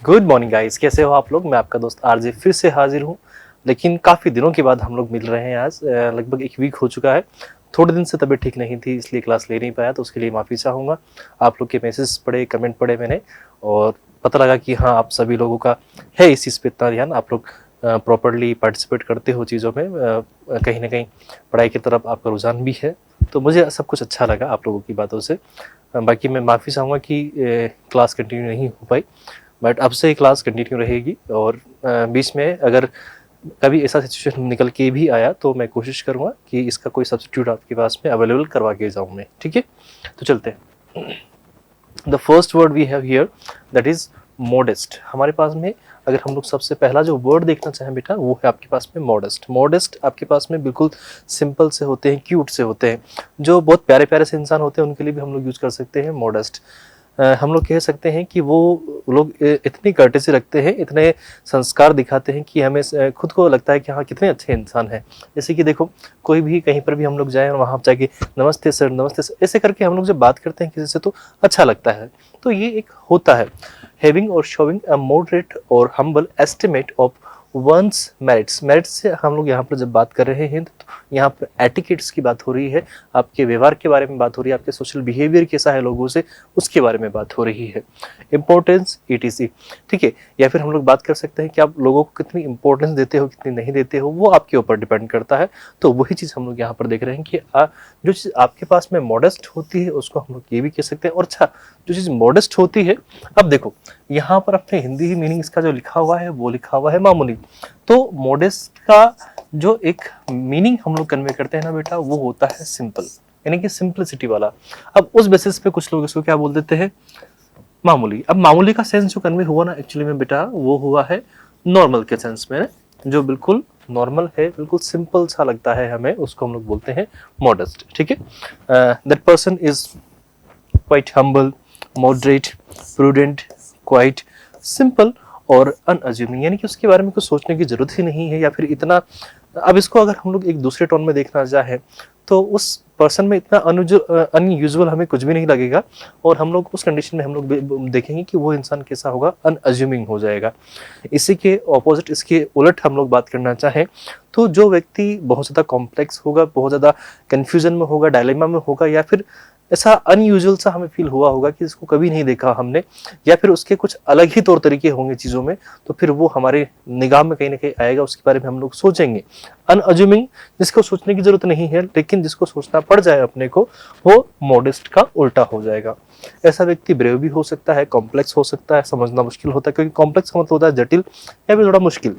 Good morning guys, कैसे हो आप लोग। मैं आपका दोस्त आरजे फिर से हाजिर हूँ। लेकिन काफ़ी दिनों के बाद हम लोग मिल रहे हैं आज। लगभग एक वीक हो चुका है। थोड़े दिन से तबीयत ठीक नहीं थी, इसलिए क्लास ले नहीं पाया, तो उसके लिए माफ़ी चाहूँगा। आप लोग के मैसेज पढ़े, कमेंट पढ़े मैंने, और पता लगा कि हाँ, आप सभी लोगों का है इस चीज़ पे इतना ध्यान। आप लोग प्रॉपरली पार्टिसिपेट करते हो चीज़ों में, कहीं ना कहीं पढ़ाई की तरफ आपका रुझान भी है। तो मुझे सब कुछ अच्छा लगा आप लोगों की बातों से। बाकी मैं माफ़ी चाहूँगा कि क्लास कंटिन्यू नहीं हो पाई, बट अब से क्लास कंटिन्यू रहेगी। और बीच में अगर कभी ऐसा सिचुएशन निकल के भी आया तो मैं कोशिश करूँगा कि इसका कोई सब्स्टिट्यूट आपके पास में अवेलेबल करवा के जाऊँ मैं, ठीक है। तो चलते हैं। The first word we have here, that is modest. हमारे पास में अगर हम लोग सबसे पहला जो वर्ड देखना चाहें बेटा, वो है आपके पास में मॉडेस्ट। मॉडेस्ट आपके पास में बिल्कुल सिंपल से होते हैं, क्यूट से होते हैं, जो बहुत प्यारे प्यारे से इंसान होते हैं उनके लिए भी हम लोग यूज कर सकते हैं मॉडेस्ट। हम लोग कह सकते हैं कि वो लोग इतनी कर्टेसी रखते हैं, इतने संस्कार दिखाते हैं कि हमें खुद को लगता है कि हाँ, कितने अच्छे इंसान हैं। जैसे कि देखो, कोई भी कहीं पर भी हम लोग जाएं और वहाँ जाके नमस्ते सर, नमस्ते सर, ऐसे करके हम लोग जब बात करते हैं किसी से तो अच्छा लगता है। तो ये एक होता है हैविंग और शोविंग अ मॉडरेट और humble estimate of one's merits. Merits से हम लोग यहाँ पर जब बात कर रहे हैं तो यहाँ पर एटिकेट्स की बात हो रही है, आपके व्यवहार के बारे में बात हो रही है, आपके सोशल बिहेवियर कैसा है लोगों से, उसके बारे में बात हो रही है। इंपॉर्टेंस ETC, ठीक है। या फिर हम लोग बात कर सकते हैं कि आप लोगों को कितनी इंपॉर्टेंस देते हो, कितनी नहीं देते हो, वो आपके ऊपर डिपेंड करता है। तो वही चीज़ हम लोग यहाँ पर देख रहे हैं कि जो चीज़ आपके पास में मॉडेस्ट होती है उसको हम लोग ये भी कह सकते हैं। और अच्छा, जो चीज़ मॉडेस्ट होती है, अब देखो यहाँ पर अपने हिंदी ही मीनिंग इसका जो लिखा हुआ है वो लिखा हुआ है मामूली। तो मॉडेस्ट का जो एक मीनिंग हम लोग कन्वे करते हैं ना बेटा, वो होता है सिंपल, यानी कि सिंपलिसिटी वाला। अब उस बेसिस पे कुछ लोग इसको क्या बोल देते हैं, मामूली। अब मामूली का सेंस जो कन्वे हुआ ना एक्चुअली में बेटा, वो हुआ है नॉर्मल के सेंस में, जो बिल्कुल नॉर्मल है, बिल्कुल सिंपल सा लगता है हमें, उसको हम लोग बोलते हैं मॉडेस्ट, ठीक है। That person is quite humble, moderate, prudent, quite simple और अनअज्यूमिंग, यानी कि उसके बारे में कुछ सोचने की जरूरत ही नहीं है, या फिर इतना। अब इसको अगर हम लोग एक दूसरे टोन में देखना चाहें तो उस पर्सन में इतना अनयूजुअल हमें कुछ भी नहीं लगेगा, और हम लोग उस कंडीशन में हम लोग देखेंगे कि वो इंसान कैसा होगा, अनअज्यूमिंग हो जाएगा। इसी के ऑपोजिट, इसके उलट हम लोग बात करना चाहें तो जो व्यक्ति बहुत ज़्यादा कॉम्प्लेक्स होगा, बहुत ज़्यादा कन्फ्यूजन में होगा, डायलेमा में होगा, या फिर ऐसा अनयूजुअल सा हमें फील हुआ होगा कि इसको कभी नहीं देखा हमने, या फिर उसके कुछ अलग ही तौर तरीके होंगे चीज़ों में, तो फिर वो हमारे निगाह में कहीं ना कहीं आएगा, उसके बारे में हम लोग सोचेंगे। अनअज्यूमिंग, जिसको सोचने की जरूरत नहीं है लेकिन जिसको सोचना पड़ जाए अपने को, वो मॉडेस्ट का उल्टा हो जाएगा। ऐसा व्यक्ति ब्रेव भी हो सकता है, कॉम्प्लेक्स हो सकता है, समझना मुश्किल होता है, क्योंकि कॉम्प्लेक्स का मतलब होता है जटिल या फिर थोड़ा मुश्किल,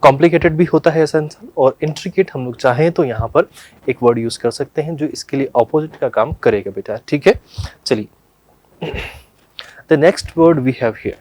कॉम्प्लिकेटेड भी होता है ऐसा इंसान। और इंट्रिकेट हम लोग चाहें तो यहाँ पर एक वर्ड यूज कर सकते हैं जो इसके लिए ऑपोजिट का काम करेगा बेटा, ठीक है। चलिए, the next word we have here,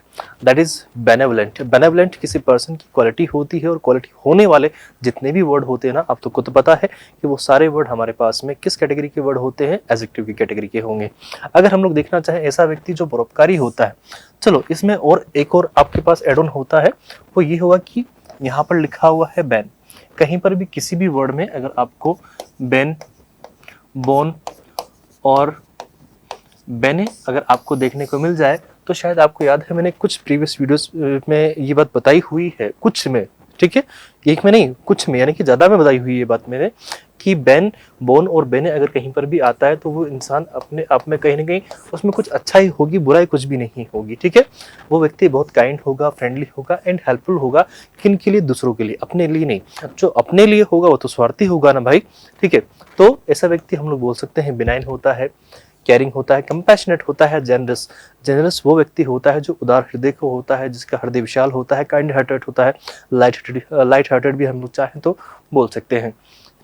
that is benevolent. Benevolent किसी पर्सन की क्वालिटी होती है, और क्वालिटी होने वाले जितने भी वर्ड होते हैं ना, आपको खुद पता है कि वो सारे वर्ड हमारे पास में किस कैटेगरी के वर्ड होते हैं, एडजेक्टिव की कैटेगरी के होंगे। अगर हम लोग देखना चाहें ऐसा व्यक्ति जो परोपकारी होता है, चलो इसमें और एक और आपके पास एड ऑन होता है, वो ये होगा कि यहाँ पर लिखा हुआ है बैन। कहीं पर भी किसी भी वर्ड में अगर आपको बैन, बोन और बेने अगर आपको देखने को मिल जाए, तो शायद आपको याद है मैंने कुछ प्रीवियस वीडियोस में ये बात बताई हुई है, कुछ में, ठीक है, एक में नहीं कुछ में, यानी कि ज्यादा में बताई हुई है बात मैंने, कि बैन, बोन और बेने अगर कहीं पर भी आता है तो वो इंसान अपने आप में कहीं ना कहीं उसमें कुछ अच्छा ही होगी, बुराई कुछ भी नहीं होगी, ठीक है। वो व्यक्ति बहुत काइंड होगा, फ्रेंडली होगा एंड हेल्पफुल होगा। किन के लिए? दूसरों के लिए, अपने लिए नहीं। जो अपने लिए होगा वो तो स्वार्थी होगा ना भाई, ठीक है। तो ऐसा व्यक्ति हम लोग बोल सकते हैं बिनाइन होता है, केयरिंग होता है, कंपैशनेट होता है, जेनरस। जेनरस वो व्यक्ति होता है जो उदार हृदय को होता है, जिसका हृदय विशाल होता है, काइंड हार्टेड होता है, लाइट हार्टेड भी हम लोग चाहें तो बोल सकते हैं,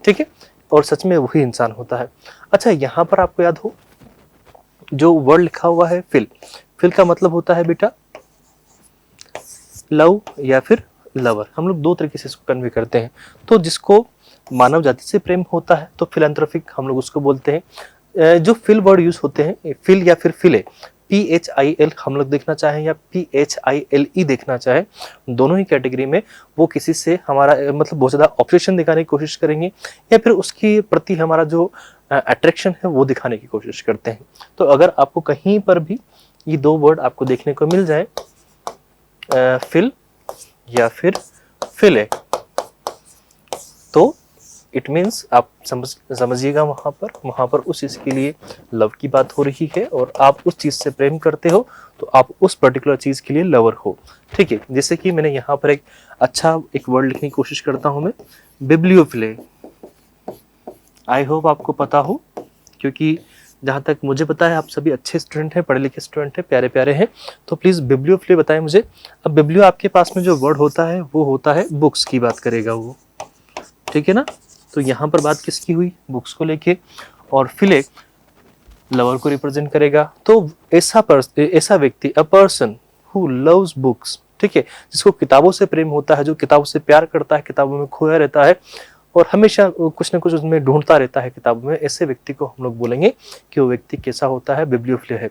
ठीक है। और सच में वही इंसान होता है। अच्छा, यहाँ पर आपको याद हो जो वर्ड लिखा हुआ है फिल, फिल का मतलब होता है बेटा लव या फिर लवर। हम लोग दो तरीके से इसको कन्वे करते हैं। तो जिसको मानव जाति से प्रेम होता है तो फिलैंथ्रोपिक हम लोग उसको बोलते हैं। जो फिल वर्ड यूज होते हैं, फिल या फिर फिले, PHIL हम लोग देखना चाहें या PHILE देखना चाहें, दोनों ही कैटेगरी में वो किसी से हमारा मतलब बहुत ज़्यादा ऑब्सेशन दिखाने की कोशिश करेंगे, या फिर उसके प्रति हमारा जो अट्रैक्शन है वो दिखाने की कोशिश करते हैं। तो अगर आपको कहीं पर भी ये दो वर्ड आपको देखने को मिल जाए फिल या फिर फिले। तो इट मीन्स आप समझिएगा वहां पर उस चीज के लिए लव की बात हो रही है और आप उस चीज से प्रेम करते हो, तो आप उस पर्टिकुलर चीज के लिए लवर हो। ठीक है, जैसे कि मैंने यहाँ पर एक वर्ड लिखने की कोशिश करता हूं मैं, बिब्लियोफिले। आई होप आपको पता हो, क्योंकि जहाँ तक मुझे पता है आप सभी अच्छे स्टूडेंट हैं, पढ़े लिखे स्टूडेंट हैं, प्यारे प्यारे हैं। तो प्लीज़ बिब्लियोफिले बताएं मुझे। अब बिब्लियो आपके पास में जो वर्ड होता है वो होता है बुक्स की बात करेगा वो, ठीक है ना। तो यहाँ पर बात किसकी हुई, बुक्स को लेके, और फिले लवर को रिप्रेजेंट करेगा। तो ऐसा व्यक्ति, a person who loves books, ठीक है, जिसको किताबों से प्रेम होता है, जो किताबों से प्यार करता है, किताबों में खोया रहता है और हमेशा कुछ ना कुछ उसमें ढूंढता रहता है किताबों में, ऐसे व्यक्ति को हम लोग बोलेंगे कि वो व्यक्ति कैसा होता है, बिब्लियोफिले है।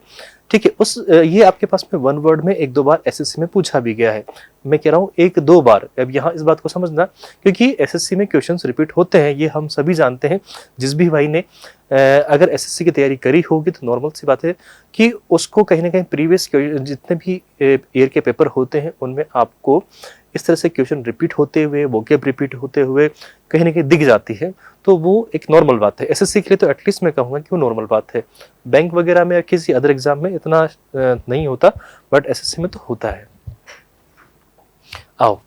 ठीक है, ये आपके पास में वन वर्ड में एक दो बार एसएससी में पूछा भी गया है। मैं कह रहा हूँ एक दो बार। अब यहाँ इस बात को समझना, क्योंकि एसएससी में क्वेश्चंस रिपीट होते हैं, ये हम सभी जानते हैं। जिस भी भाई ने अगर एसएससी की तैयारी करी होगी तो नॉर्मल सी बात है कि उसको कहीं ना कहीं प्रीवियस जितने भी ईयर के पेपर होते हैं उनमें आपको इस तरह से क्वेश्चन रिपीट होते हुए, वोकेब रिपीट होते हुए कहीं ना कहीं दिख जाती है। तो वो एक नॉर्मल बात है एसएससी के लिए, तो एटलीस्ट मैं कहूँगा कि वो नॉर्मल बात है। बैंक वगैरह में या किसी अदर एग्जाम में इतना नहीं होता, बट एसएससी में तो होता है। आओ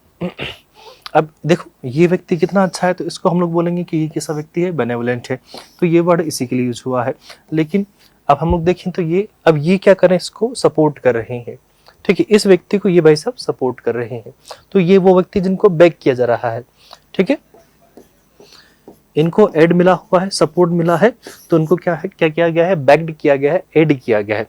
अब देखो, ये व्यक्ति कितना अच्छा है, तो इसको हम लोग बोलेंगे कि ये कैसा व्यक्ति है, बेनेवोलेंट है। तो ये वर्ड इसी के लिए यूज हुआ है। लेकिन अब हम लोग देखें तो ये क्या करें, इसको सपोर्ट कर रहे हैं। ठीक है, इस व्यक्ति को ये भाई साहब सपोर्ट कर रहे हैं। तो ये वो व्यक्ति जिनको बैक किया जा रहा है। ठीक है, इनको एड मिला हुआ है, सपोर्ट मिला है, तो उनको क्या किया गया है, बैक्ड किया गया है, एड किया गया है।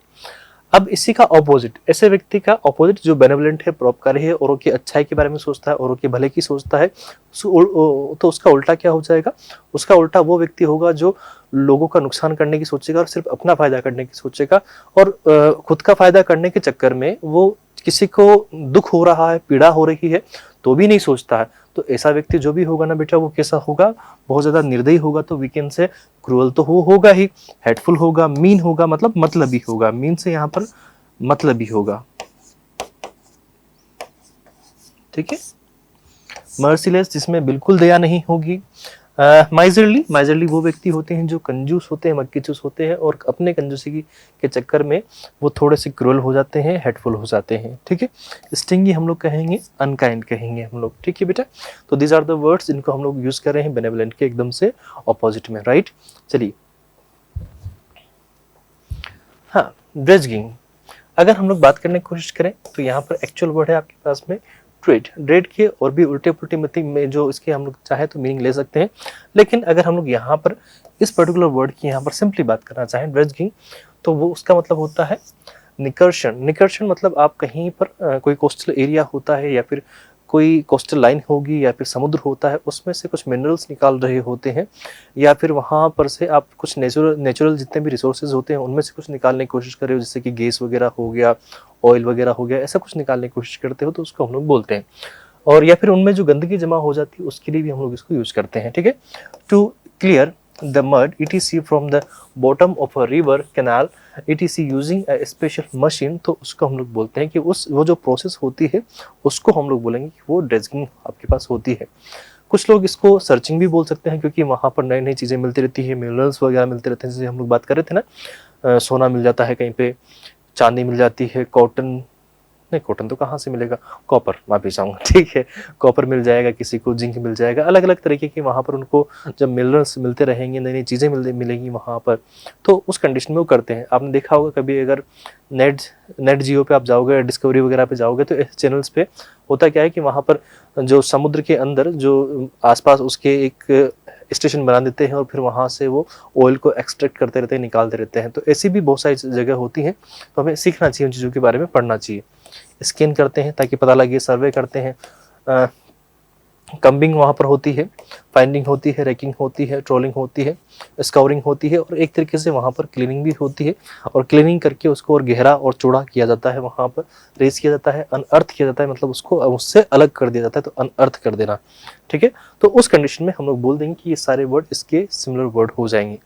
अब इसी का ऑपोजिट, ऐसे व्यक्ति का ऑपोजिट जो बेनेवोलेंट है, परोपकारी है, औरों की अच्छाई के बारे में सोचता है, औरों के भले की सोचता है, तो उसका उल्टा क्या हो जाएगा, उसका उल्टा वो व्यक्ति होगा जो लोगों का नुकसान करने की सोचेगा और सिर्फ अपना फायदा करने की सोचेगा, और खुद का फायदा करने के चक्कर में वो किसी को दुख हो रहा है, पीड़ा हो रही है तो भी नहीं सोचता है। तो ऐसा व्यक्ति जो भी होगा ना बेटा, वो कैसा होगा, बहुत ज्यादा निर्दयी होगा। तो वीकेंड से क्रूअल तो होगा ही, हेटफुल होगा, मीन होगा, मतलब ही होगा। मीन से यहाँ पर मतलब ही होगा। ठीक है, मर्सीलेस जिसमें बिल्कुल दया नहीं होगी। माइजरली वो व्यक्ति होते हैं जो कंजूस होते हैं, मक्खीचूस होते हैं, और अपने कंजूसी के चक्कर में वो थोड़े से क्रूअल हो जाते हैं, हेटफुल हो जाते हैं। ठीक है, स्टिंगी हम लोग कहेंगे, अनकाइंड कहेंगे हम लोग। ठीक है बेटा, तो दीज आर द वर्ड्स इनको हम लोग यूज कर रहे हैं बेनेवोलेंट के एकदम से ऑपोजिट में। राइट, चलिए हाँ, ड्रेजिंग अगर हम लोग बात करने की कोशिश करें तो यहाँ पर एक्चुअल वर्ड है आपके पास में ड्रेड के और भी उल्टे पुल्टे मती में जो इसके हम लोग चाहे तो मीनिंग ले सकते हैं। लेकिन अगर हम लोग यहाँ पर इस पर्टिकुलर वर्ड की यहाँ पर सिंपली बात करना चाहें ड्रेजिंग, तो वो उसका मतलब होता है निकर्षण मतलब आप कहीं पर कोई कोस्टल एरिया होता है या फिर कोई कोस्टल लाइन होगी या फिर समुद्र होता है, उसमें से कुछ मिनरल्स निकाल रहे होते हैं, या फिर वहाँ पर से आप कुछ नेचुरल जितने भी रिसोर्सेज होते हैं उनमें से कुछ निकालने की कोशिश कर रहे हो, जैसे कि गैस वगैरह हो गया, ऑयल वगैरह हो गया, ऐसा कुछ निकालने की कोशिश करते हो तो उसको हम लोग बोलते हैं। और या फिर उनमें जो गंदगी जमा हो जाती है उसके लिए भी हम लोग इसको यूज करते हैं। ठीक है, to clear the mud etc from the bottom of a river canal etc using a special machine, तो उसको हम लोग बोलते हैं कि वो जो प्रोसेस होती है उसको हम लोग बोलेंगे कि वो ड्रेजिंग आपके पास होती है। कुछ लोग इसको सर्चिंग भी बोल सकते हैं, क्योंकि वहाँ पर नई नई चीज़ें मिलती रहती है, मिनरल्स वगैरह मिलते रहते हैं, जैसे हम लोग बात कर रहे थे ना, सोना मिल जाता है कहीं पे, चांदी मिल जाती है, कॉटन नहीं, कॉटन तो कहाँ से मिलेगा, कॉपर, माफी चाहूँगा। ठीक है, कॉपर मिल जाएगा, किसी को जिंक मिल जाएगा, अलग अलग तरीके के वहाँ पर उनको जब मिनरल्स मिलते रहेंगे, नई नई चीज़ें मिलेंगी वहाँ पर, तो उस कंडीशन में वो करते हैं। आपने देखा होगा कभी अगर नेट जियो पे आप जाओगे, डिस्कवरी वगैरह पे जाओगे, तो इस चैनल्स पे होता क्या है कि वहाँ पर जो समुद्र के अंदर जो आसपास उसके एक स्टेशन बना देते हैं और फिर वहाँ से वो ऑयल को एक्सट्रैक्ट करते रहते हैं, निकालते रहते हैं। तो ऐसी भी बहुत सारी जगह होती हैं, तो हमें सीखना चाहिए उन चीज़ों के बारे में, पढ़ना चाहिए। स्कैन करते हैं ताकि पता लगे, सर्वे करते हैं, कम्बिंग वहाँ पर होती है, फाइंडिंग होती है, रैकिंग होती है, ट्रोलिंग होती है, स्काउरिंग होती है, और एक तरीके से वहाँ पर क्लीनिंग भी होती है। और क्लीनिंग करके उसको और गहरा और चौड़ा किया जाता है, वहाँ पर रेस किया जाता है, अनअर्थ किया जाता है, मतलब उसको उससे अलग कर दिया जाता है, तो अनअर्थ कर देना। ठीक है, तो उस कंडीशन में हम लोग बोल देंगे कि ये सारे वर्ड इसके सिमिलर वर्ड हो जाएंगे।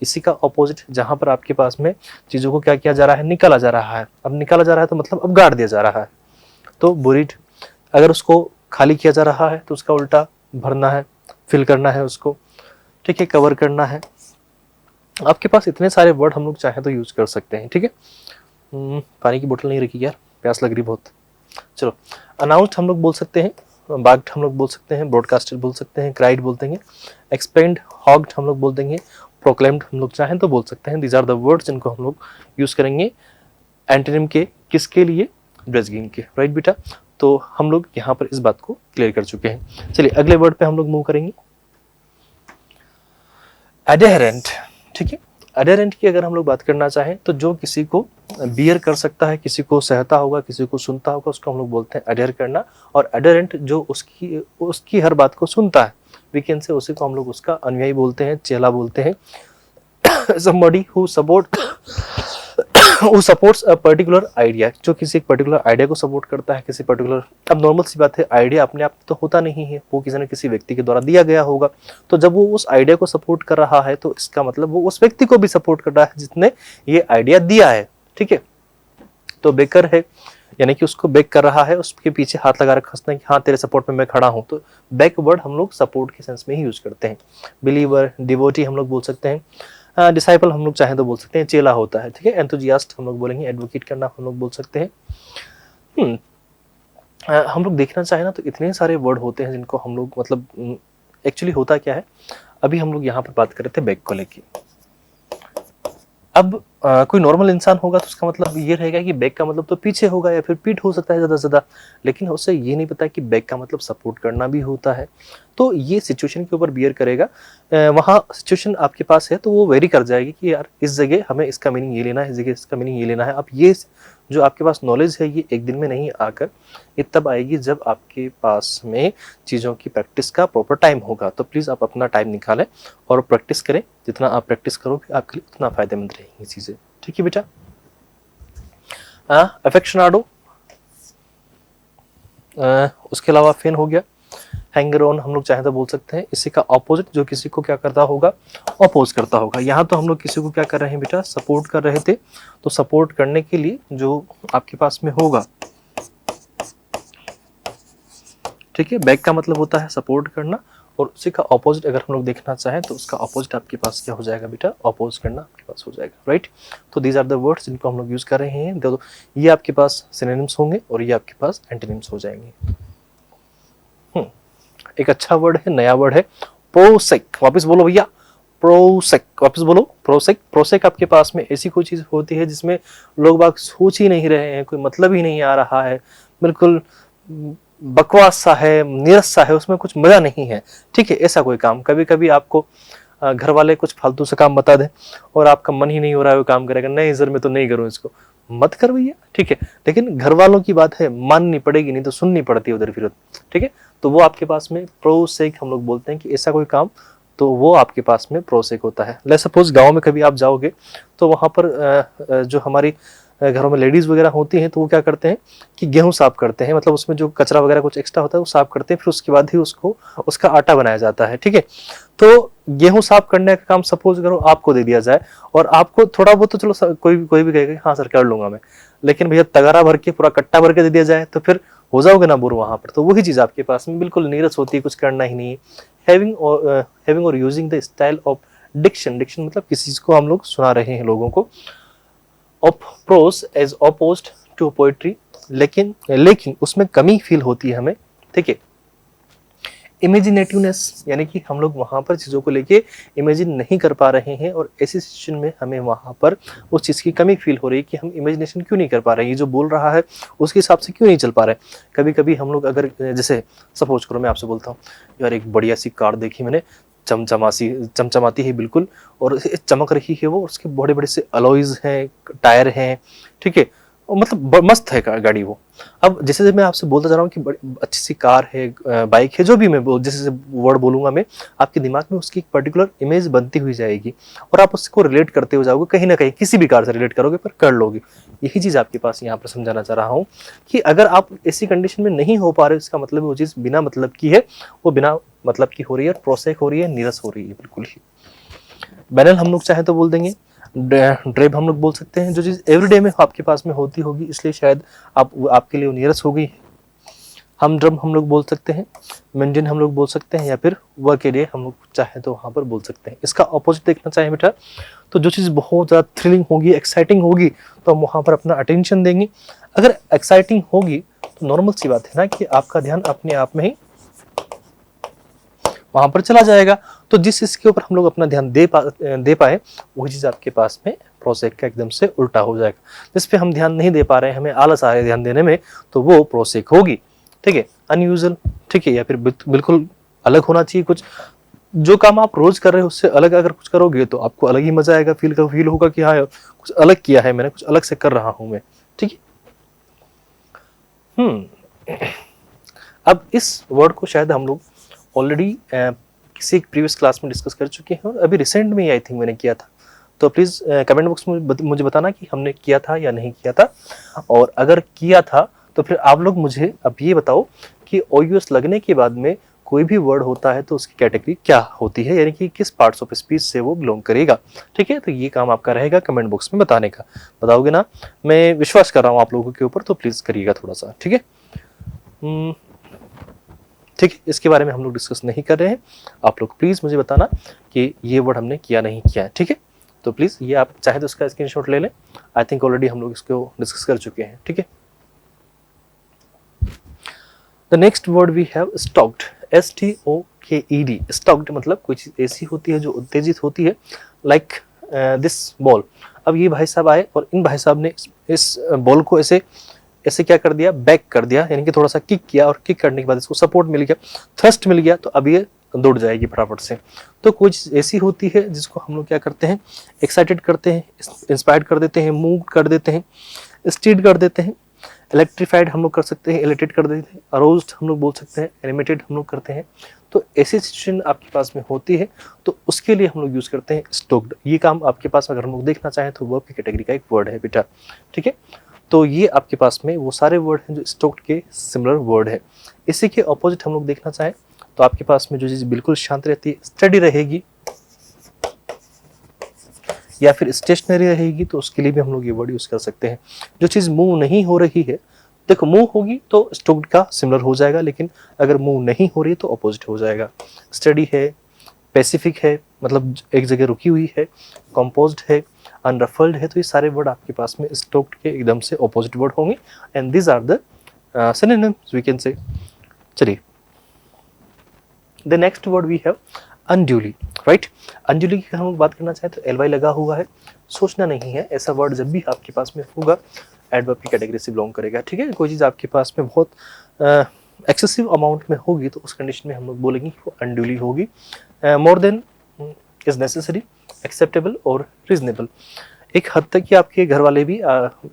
इसी का ऑपोजिट जहाँ पर आपके पास में चीज़ों को क्या किया जा रहा है, निकाला जा रहा है। अब निकाला जा रहा है तो मतलब अब गाड़ दिया जा रहा है। तो बुरीड, अगर उसको खाली किया जा रहा है तो उसका उल्टा भरना है, फिल करना है उसको, ठीक है, कवर करना है। आपके पास इतने सारे वर्ड हम लोग चाहें तो यूज कर सकते हैं, ठीक है। पानी की बोतल नहीं रखी यार, प्यास लग रही बहुत। चलो, अनाउंस्ड हम लोग बोल सकते हैं, बाग्ड हम लोग बोल सकते हैं, ब्रॉडकास्टेड बोल सकते हैं, क्राइड बोल देंगे, एक्सपेंड, हॉग्ड हम लोग बोल देंगे, प्रोक्लेम्ड हम लोग चाहें तो बोल सकते हैं। दीज आर द वर्ड्स जिनको हम लोग यूज करेंगे एंटोनिम के, किसके लिए, ब्रेजगिंग के, राइट बेटा। तो हम लोग यहाँ पर इस बात को क्लियर कर चुके हैं। चलिए अगले वर्ड पे हम लोग मूव करेंगे, एडेरेंट, ठीक है। एडेरेंट की अगर हम लोग बात करना चाहें तो जो किसी को बियर कर सकता है, किसी को सहता होगा, किसी को सुनता होगा, उसको हम लोग बोलते हैं एडेयर करना। और एडेरेंट जो उसकी हर बात को सुनता है, वीकेंड से, उसी को हम लोग उसका अनुयायी बोलते हैं, चेला बोलते हैं। somebody who supports a particular idea, जो किसी एक पर्टिकुलर आइडिया को सपोर्ट करता है, किसी पर्टिकुलर, अब नॉर्मल सी बात है, आइडिया अपने आप तो होता नहीं है, वो किसी न किसी व्यक्ति के द्वारा दिया गया होगा। तो जब वो उस आइडिया को सपोर्ट कर रहा है तो इसका मतलब वो उस व्यक्ति को भी सपोर्ट कर रहा है जिसने ये आइडिया दिया है, ठीक है। तो बेकर है, यानी कि उसको बेक कर रहा है, उसके पीछे हाथ लगा रखा उसने कि हाँ तेरे सपोर्ट में मैं खड़ा हूँ। तो बैक वर्ड हम लोग सपोर्ट के सेंस में ही यूज करते हैं। बिलीवर, डिवोटी हम लोग बोल सकते हैं, डिसाइपल हम लोग चाहें तो बोल सकते हैं, चेला होता है, ठीक है। एंथुजियास्ट हम लोग बोलेंगे, एडवोकेट करना हम लोग बोल सकते हैं। हम लोग देखना चाहें ना तो इतने सारे वर्ड होते हैं जिनको हम लोग, मतलब एक्चुअली होता क्या है, अभी हम लोग यहाँ पर बात कर रहे थे बैक को लेके। अब कोई नॉर्मल इंसान होगा तो उसका मतलब ये रहेगा कि बैक का मतलब तो पीछे होगा या फिर पीठ हो सकता है ज़्यादा से ज़्यादा, लेकिन उससे ये नहीं पता कि बैक का मतलब सपोर्ट करना भी होता है। तो ये सिचुएशन के ऊपर बियर करेगा, वहाँ सिचुएशन आपके पास है तो वो वेरी कर जाएगी कि यार इस जगह हमें इसका मीनिंग ये लेना है, इस जगह इसका मीनिंग ये लेना है। अब ये जो आपके पास नॉलेज है ये एक दिन में नहीं आकर, ये तब आएगी जब आपके पास में चीज़ों की प्रैक्टिस का प्रॉपर टाइम होगा। तो प्लीज़ आप अपना टाइम निकालें और प्रैक्टिस करें, जितना आप प्रैक्टिस करोगे आपके लिए उतना फायदेमंद रहेंगी चीज़ें, ठीक है बेटा। अफेक्शनाडो, उसके अलावा फेन हो गया, हैंगर ऑन हम लोग चाहे तो बोल सकते हैं। इसी का ऑपोजिट जो किसी को क्या करता होगा, अपोज करता होगा। यहाँ तो हम लोग किसी को क्या कर रहे हैं बेटा, सपोर्ट कर रहे थे। तो सपोर्ट करने के लिए जो आपके पास में होगा, ठीक है, बैक का मतलब होता है सपोर्ट करना, और उसी का ऑपोजिट अगर हम लोग देखना चाहें तो उसका ऑपोजिट आपके पास क्या हो जाएगा बेटा, अपोज करना आपके पास हो जाएगा, राइट। तो दीज आर द वर्ड्स जिनको हम लोग यूज कर रहे हैं। तो ये आपके पास सिनोनिम्स होंगे और ये आपके पास एंटोनिम्स हो जाएंगे। एक अच्छा वर्ड है, नया वर्ड है, प्रोसेक। वापस बोलो भैया, प्रोसेक, वापस बोलो, प्रोसेक। प्रोसेक आपके पास में ऐसी कोई चीज होती है जिसमें लोग बाग सोच ही नहीं रहे हैं, कोई मतलब ही नहीं आ रहा है, बिल्कुल बकवास सा है, नीरस सा है, उसमें कुछ मजा नहीं है, ठीक है। ऐसा कोई काम, कभी कभी आपको घर वाले कुछ फालतू से काम बता दें और आपका मन ही नहीं हो रहा है वो काम करेगा, नहीं सर मैं तो नहीं करूँ इसको, मत कर भैया, ठीक है। लेकिन घर वालों की बात है, माननी पड़ेगी, नहीं तो सुननी पड़ती है उधर फिर, ठीक है। तो वो आपके पास में प्रोसेक हम लोग बोलते हैं कि ऐसा कोई काम, तो वो आपके पास में प्रोसेक होता है। लेट्स सपोज गांव में कभी आप जाओगे तो वहां पर जो हमारी घरों में लेडीज वगैरह होती हैं तो वो क्या करते हैं कि गेहूं साफ करते हैं, मतलब उसमें जो कचरा वगैरह कुछ एक्स्ट्रा होता है वो साफ करते हैं, फिर उसके बाद ही उसको उसका आटा बनाया जाता है, ठीक है। तो गेहूं साफ करने का काम सपोज करो आपको दे दिया जाए, और आपको थोड़ा बहुत तो चलो कोई भी कहेगा हाँ सर कर लूंगा मैं, लेकिन भैया तगारा भर के, पूरा कट्टा भर के दे दिया जाए तो फिर हो जाओगे ना बोर वहां पर। तो वही चीज आपके पास में बिल्कुल नीरस होती है, कुछ करना ही नहीं है। हैविंग और using the style of diction, diction मतलब किसी चीज को हम लोग सुना रहे हैं लोगों को, of prose as opposed to poetry, लेकिन उसमें कमी फील होती है हमें, ठीक है। इमेजिनेटिवनेस, यानी कि हम लोग वहां पर चीजों को लेके इमेजिन नहीं कर पा रहे हैं, और ऐसी सिचुएशन में हमें वहां पर उस चीज की कमी फील हो रही है कि हम इमेजिनेशन क्यों नहीं कर पा रहे हैं, ये जो बोल रहा है उसके हिसाब से क्यों नहीं चल पा रहे। कभी कभी हम लोग अगर, जैसे सपोज करो मैं आपसे बोलता हूँ यार एक बढ़िया सी कार देखी मैंने, चमचमाती है बिल्कुल, और चमक रही है वो, उसके बड़े बड़े से अलॉयज हैं, टायर हैं, ठीक है, मतलब मस्त है गाड़ी वो। अब जैसे मैं आपसे बोलता जा रहा हूँ कि बड़ी अच्छी सी कार है, बाइक है, जो भी मैं जैसे वर्ड बोलूंगा मैं, आपके दिमाग में उसकी एक पर्टिकुलर इमेज बनती हुई जाएगी और आप उसको रिलेट करते हो जाओगे, कहीं ना कहीं किसी भी कार से रिलेट करोगे पर कर लोगे। यही चीज आपके पास यहाँ पर समझाना चाह रहा हूँ कि अगर आप ऐसी कंडीशन में नहीं हो पा रहे, इसका मतलब वो चीज बिना मतलब की है, वो बिना मतलब की हो रही है, प्रोसेक हो रही है, नीरस हो रही है बिल्कुल ही। बैनल हम लोग चाहे तो बोल देंगे, ड्रेब हम लोग बोल सकते हैं, जो चीज एवरीडे में आपके पास में होती होगी, इसलिए शायद आपके लिए नीरस हो गई, हमड्रम हम लोग बोल सकते हैं, मेंडियन हम लोग बोल सकते हैं, या फिर वर्क एरिया हम लोग चाहे तो वहाँ पर बोल सकते हैं। इसका ऑपोजिट देखना चाहें बेटा, तो जो चीज़ बहुत ज़्यादा थ्रिलिंग होगी, एक्साइटिंग होगी, तो हम वहाँ पर अपना अटेंशन देंगे। अगर एक्साइटिंग होगी तो नॉर्मल सी बात है ना कि आपका ध्यान अपने आप में ही वहां पर चला जाएगा। तो जिस चीज के ऊपर हम लोग अपना ध्यान दे पाए वही चीज आपके पास में प्रोसेक का एकदम से उल्टा हो जाएगा। जिस पे हम ध्यान नहीं दे पा रहे हैं, हमें आलस आ रहा है ध्यान देने में, तो वो प्रोसेक होगी। ठीक है, अनयूजुअल, ठीक है, या फिर बिल्कुल अलग होना चाहिए कुछ। जो काम आप रोज कर रहे हो उससे अलग अगर कुछ करोगे तो आपको अलग ही मजा आएगा, फील होगा कि हाँ कुछ अलग किया है मैंने, कुछ अलग से कर रहा हूं मैं। ठीक है। अब इस वर्ड को शायद हम लोग ऑलरेडी किसी एक प्रीवियस क्लास में डिस्कस कर चुके हैं और अभी रिसेंट में ही आई थिंक मैंने किया था। तो प्लीज़ कमेंट बॉक्स में मुझे बताना कि हमने किया था या नहीं किया था, और अगर किया था तो फिर आप लोग मुझे अब ये बताओ कि OUS लगने के बाद में कोई भी वर्ड होता है तो उसकी कैटेगरी क्या होती है, यानी कि किस पार्ट्स ऑफ स्पीच से वो बिलोंग करेगा। ठीक है, तो ये काम आपका रहेगा कमेंट बॉक्स में बताने का। बताओगे ना, मैं विश्वास कर रहा हूँ आप लोगों के ऊपर, तो प्लीज़ करिएगा थोड़ा सा। ठीक है, ठीक है, इसके बारे में हम लोग डिस्कस नहीं कर रहे हैं। आप लोग प्लीज़ मुझे बताना कि ये वर्ड हमने किया नहीं किया है। ठीक है, तो प्लीज़ ये आप चाहे तो इसका स्क्रीनशॉट ले लें। आई थिंक ऑलरेडी हम लोग इसको डिस्कस कर चुके हैं। ठीक है, the next word we have stoked, STOKED। Stoked मतलब कोई चीज़ ऐसी होती है जो उत्तेजित होती है, लाइक दिस बॉल। अब ये भाई साहब आए और इन भाई साहब ने इस बॉल को ऐसे क्या कर दिया, बैक कर दिया, यानी कि थोड़ा सा किक किया, और किक करने के बाद इसको सपोर्ट मिल गया, थ्रस्ट मिल गया, तो अब ये दौड़ जाएगी फटाफट से। तो कोई चीज़ ऐसी होती है जिसको हम लोग क्या करते हैं, एक्साइटेड करते हैं, इंस्पायर्ड कर देते हैं, मूव कर देते हैं, स्टीड कर देते हैं, इलेक्ट्रीफाइड हम लोग कर सकते हैं, इलेक्टेड कर देते हैं, अरोज्ड हम लोग बोल सकते हैं, एनिमेटेड हम लोग करते हैं। तो ऐसी सिचुएशन आपके पास में होती है तो उसके लिए हम लोग यूज करते हैं स्टोक्ड। ये काम आपके पास अगर हम लोग देखना चाहें तो वर्ब की कैटेगरी का एक वर्ड है बेटा। ठीक है, तो ये आपके पास में वो सारे वर्ड हैं जो स्टोक्ड के सिमिलर वर्ड है। इसी के ऑपोजिट हम लोग देखना चाहें तो आपके पास में जो चीज़ बिल्कुल शांत रहती है, स्टडी रहेगी या फिर स्टेशनरी रहेगी, तो उसके लिए भी हम लोग ये वर्ड यूज कर सकते हैं। जो चीज़ मूव नहीं हो रही है, देखो मूव होगी तो स्टोक्ड का सिमिलर हो जाएगा, लेकिन अगर मूव नहीं हो रही है तो अपोजिट हो जाएगा। स्टडी है, पैसिफिक है, मतलब एक जगह रुकी हुई है, कंपोज्ड है, अनरफल्ड है, तो ये सारे वर्ड आपके पास में स्टोक्ड के एकदम से ऑपोजिट वर्ड होंगे, and this are the synonyms we can say. चलिए, the next word we have unduly, right. Unduly की हम बात करना चाहें तो LY लगा हुआ है, सोचना नहीं है, ऐसा वर्ड जब भी आपके पास में होगा एडवर्ब की कैटेगरी से बिलोंग करेगा। ठीक है, कोई चीज़ आपके पास में बहुत एक्सेसिव अमाउंट में होगी तो उस कंडीशन में हम लोग बोलेंगे वो अनड्यूली होगी। More than is necessary, acceptable और रीजनेबल। एक हद तक कि आपके घर वाले भी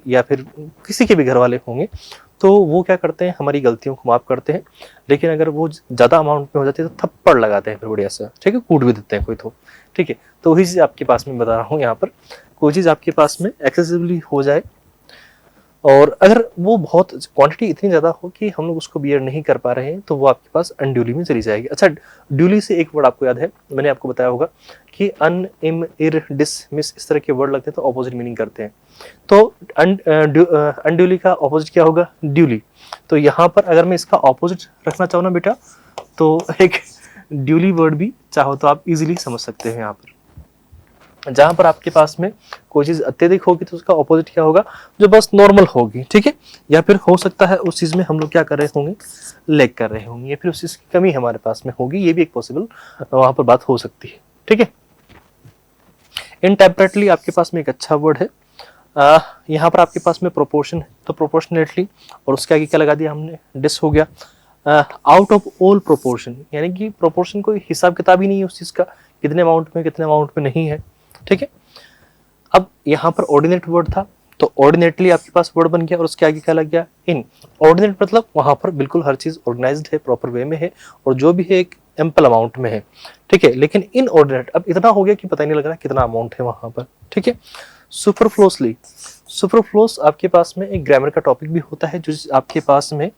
या फिर किसी के भी घर वाले होंगे तो वो क्या करते हैं, हमारी गलतियों को माफ़ करते हैं, लेकिन अगर वो ज़्यादा अमाउंट में हो जाती है तो थप्पड़ लगाते हैं फिर बढ़िया सा। ठीक है, कूट भी देते हैं कोई तो। ठीक है, तो वही चीज़ आपके पास में बता रहा हूँ यहाँ पर। कोई चीज़ आपके पास में एक्सेसिवली हो जाए और अगर वो बहुत क्वांटिटी इतनी ज़्यादा हो कि हम लोग उसको बियर नहीं कर पा रहे हैं तो वो आपके पास अनड्यूली में चली जाएगी। अच्छा, ड्यूली से एक वर्ड आपको याद है, मैंने आपको बताया होगा कि अन, इम, इर, डिस, मिस, इस तरह के वर्ड लगते हैं तो ऑपोजिट मीनिंग करते हैं। तो अनड्यूली का ऑपोजिट क्या होगा, ड्यूली। तो यहाँ पर अगर मैं इसका ऑपोजिट रखना चाहूँ ना बेटा, तो एक ड्यूली वर्ड भी चाहो तो आप इजीली समझ सकते हैं। यहाँ पर जहां पर आपके पास में कोई चीज अत्यधिक होगी तो उसका ऑपोजिट क्या होगा, जो बस नॉर्मल होगी। ठीक है, या फिर हो सकता है उस चीज में हम लोग क्या कर रहे होंगे, लैग कर रहे होंगे, या फिर उस चीज की कमी हमारे पास में होगी, ये भी एक पॉसिबल वहां पर बात हो सकती है। ठीक है, इनटेम्परेटली आपके पास में एक अच्छा वर्ड है। यहाँ पर आपके पास में प्रोपोर्शन है, तो प्रोपोर्शनेटली, और उसके आगे क्या लगा दिया हमने, डिस हो गया। आउट ऑफ ऑल प्रोपोर्शन, यानी कि प्रोपोर्शन कोई हिसाब किताब ही नहीं है उस चीज का, कितने अमाउंट में कितने अमाउंट में नहीं है। ठीक है, अब यहाँ पर ऑर्डिनेट वर्ड था तो ऑर्डिनेटली आपके पास वर्ड बन गया, और उसके आगे क्या लग गया, इन। ऑर्डिनेट मतलब वहां पर बिल्कुल हर चीज ऑर्गेनाइज्ड है, प्रॉपर वे में है, और जो भी है एक एम्पल अमाउंट में है। ठीक है, लेकिन इन ऑर्डिनेट अब इतना हो गया कि पता ही नहीं लग रहा कितना अमाउंट है वहां पर। ठीक है, सुपरफ्लोसली, सुपरफ्लोस आपके पास में एक ग्रामर का टॉपिक भी होता है, जो आपके पास में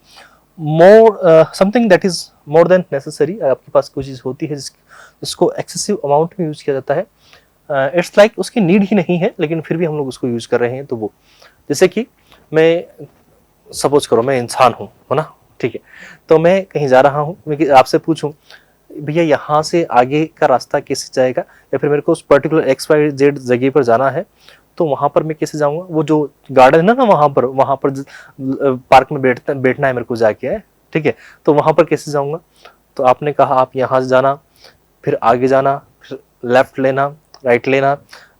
more something that is more than necessary, आपके पास कोई चीज होती है जिसको एक्सेसिव अमाउंट में यूज किया जाता है। इट्स लाइक उसकी नीड ही नहीं है, लेकिन फिर भी हम लोग उसको यूज कर रहे हैं। तो वो जैसे कि मैं सपोज करो मैं इंसान हूँ, है ना, ठीक है। तो मैं कहीं जा रहा हूँ, मैं आपसे पूछूं भैया यहाँ से आगे का रास्ता कैसे जाएगा, या फिर मेरे को उस पर्टिकुलर XYZ जगह पर जाना है, तो वहां पर मैं कैसे जाऊंगा? वो जो गार्डन है ना वहां पर पार्क में बैठना है मेरे को जाके है, ठीक है, तो वहां पर कैसे जाऊंगा? तो आपने कहा आप यहाँ से जाना, फिर आगे जाना, फिर लेफ्ट लेना, राइट लेना,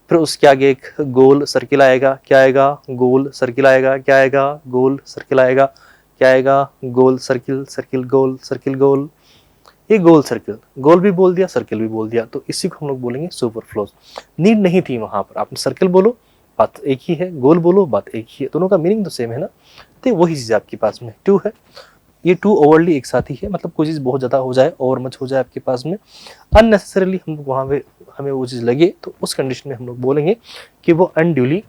फिर उसके आगे एक गोल सर्किल आएगा, क्या आएगा? गोल सर्किल आएगा, क्या आएगा? गोल सर्किल आएगा, क्या आएगा? गोल सर्किल, सर्किल गोल, सर्किल गोल, ये गोल सर्किल, गोल भी बोल दिया, सर्किल भी बोल दिया, तो इसी को हम लोग बोलेंगे सुपरफ्लोज। नीड नहीं थी वहां पर, आपने सर्किल बोलो बात एक ही है, गोल बोलो बात एक ही है, दोनों का मीनिंग तो सेम है ना। तो वही चीज आपके पास में टू है, ये टू ओवरली एक साथ ही है, मतलब कोई चीज बहुत ज्यादा हो जाए, ओवर मच हो जाए आपके पास में, अननेसेसरीली हम वहां पे हमें वो चीज लगे, तो उस कंडीशन में हम लोग बोलेंगे कि वो अनड्यूली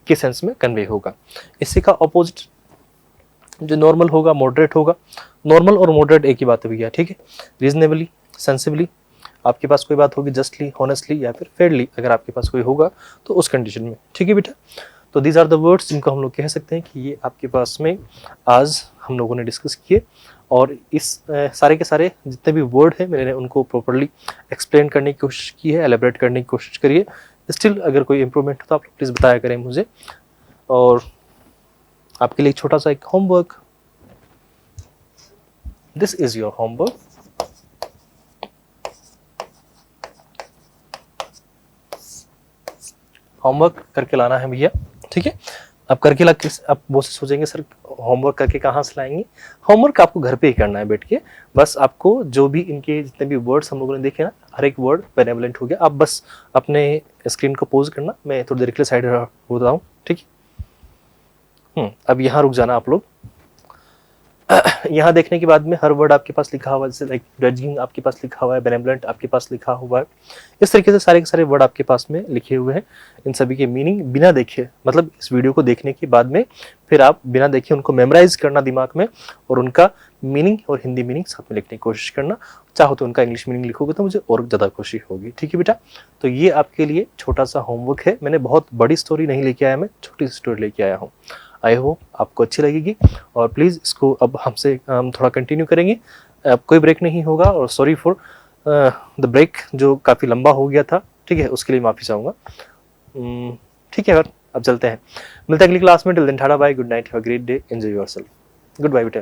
के सेंस में कन्वे होगा। इसी का अपोजिट जो नॉर्मल होगा, मॉडरेट होगा। नॉर्मल और मॉडरेट एक ही बात है भैया, ठीक है। रीजनेबली, सेंसिबली, आपके पास कोई बात होगी, जस्टली, हॉनेस्टली या फिर फेयरली अगर आपके पास कोई होगा तो उस कंडीशन में, ठीक है बेटा। तो दीज आर द वर्ड्स जिनको हम लोग कह सकते हैं कि ये आपके पास में आज हम लोगों ने डिस्कस किए, और इस सारे के सारे जितने भी वर्ड हैं मैंने उनको प्रॉपरली एक्सप्लेन करने की कोशिश की है, एलेबरेट करने की कोशिश करिए। स्टिल अगर कोई इंप्रूवमेंट हो तो आप प्लीज़ बताया करें मुझे। और आपके लिए एक छोटा सा एक homework, this is your homework. Homework करके लाना है भैया, ठीक है। अब करके ला, आप वो से सोचेंगे सर होमवर्क करके कहाँ से लाएंगे? होमवर्क आपको घर पे ही करना है बैठ के। बस आपको जो भी इनके जितने भी वर्ड्स हम लोगों ने देखे ना, हर एक वर्ड बेनेवलेंट हो गया। आप बस अपने स्क्रीन को पोज करना, मैं थोड़ी देर के लिए साइड होता हूँ, ठीक है। अब यहाँ रुक जाना आप लोग। यहाँ देखने के बाद में हर वर्ड आपके पास लिखा हुआ है, जैसे लाइक जजिंग आपके पास लिखा हुआ है, बेनेवलेंट आपके पास लिखा हुआ है, इस तरीके से सारे के सारे वर्ड आपके पास में लिखे हुए हैं। इन सभी के मीनिंग बिना देखे, मतलब इस वीडियो को देखने के बाद में फिर आप बिना देखे उनको मेमोराइज करना दिमाग में, और उनका मीनिंग और हिंदी मीनिंग साथ में लिखने की कोशिश करना। चाहो तो उनका इंग्लिश मीनिंग लिखोगे तो मुझे और ज़्यादा खुशी होगी, ठीक है बेटा। तो ये आपके लिए छोटा सा होमवर्क है। मैंने बहुत बड़ी स्टोरी नहीं लेके आया, मैं छोटी सी स्टोरी लेके आया हूँ। आई होप आपको अच्छी लगेगी, और प्लीज़ इसको अब हमसे थोड़ा कंटिन्यू करेंगे। अब कोई ब्रेक नहीं होगा, और सॉरी फॉर द ब्रेक जो काफ़ी लंबा हो गया था, ठीक है, उसके लिए माफ़ी चाहूँगा। ठीक है, अब चलते हैं, मिलते हैं अगली क्लास में। Till then tata bye, good night, have a great day, enjoy yourself, good bye बेटा।